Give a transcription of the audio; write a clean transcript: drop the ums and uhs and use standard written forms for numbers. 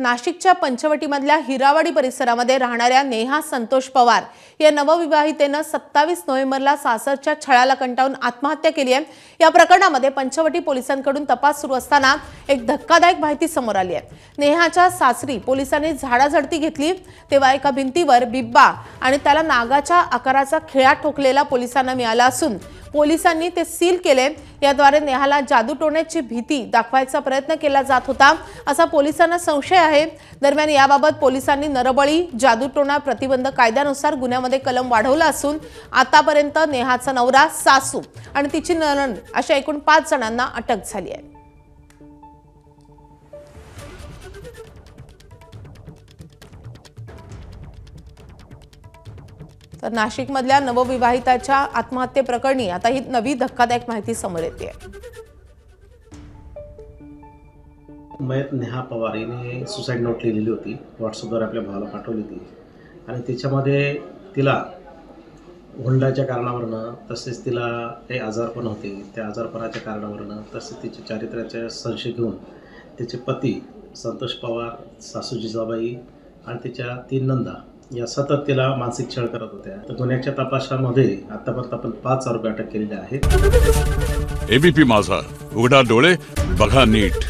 नाशिकच्या पंचवटीमधल्या हिरावाडी परिसरामध्ये राहणाऱ्या नेहा संतोष पवार या नवविवाहितेनं 27 नोव्हेंबरला सासरच्या छळाला कंटाळून आत्महत्या केली आहे। या प्रकरणामध्ये पंचवटी पोलिसांकडून तपास सुरू असताना एक धक्कादायक माहिती समोर आली आहे। नेहाच्या सासरी पोलिसांनी झाडाझडती घेतली तेव्हा एका भिंतीवर बिब्बा आणि त्याला नागाच्या आकाराचा खिळा ठोकलेला पोलिसांना मिळाला असून पोलिसांनी ते सील केले। याद्वारे नेहाला जादू टोण्याची भीती दाखवायचा प्रयत्न केला जात होता असा पोलिसांना संशय आहे। दरम्यान याबाबत पोलिसांनी नरबळी जादूटोणा प्रतिबंध कायद्यानुसार गुन्ह्यामध्ये कलम वाढवला असून आतापर्यंत नेहाचा नवरा, सासू आणि तिची नणंद अशा एकूण 5 जणांना अटक झाली आहे। तर नाशिकमधल्या नवविवाहिताच्या आत्महत्येप्रकरणी आता ही नवी धक्कादायक माहिती समोर येते। मयत नेहा पवार हिने सुसाईड नोट लिहिलेली होती, व्हॉट्सअपवर आपल्या भावाला पाठवली होती आणि त्याच्यामध्ये तिला हुंडाच्या कारणावरनं, तसेच तिला काही आजारपण होते, त्या आजारपणाच्या कारणावरनं, तसेच तिच्या चारित्र्याचा संशय घेऊन तिचे पती संतोष पवार, सासू जिजाबाई आणि तिच्या 3 नंदा या सतत तिला मानसिक छळ करत होत्या। तर गुन्ह्याच्या तपासामध्ये आतापर्यंत आपण 5 आरोपी अटक केलेले आहेत। एबीपी माझा, उघडा डोळे बघा नीट।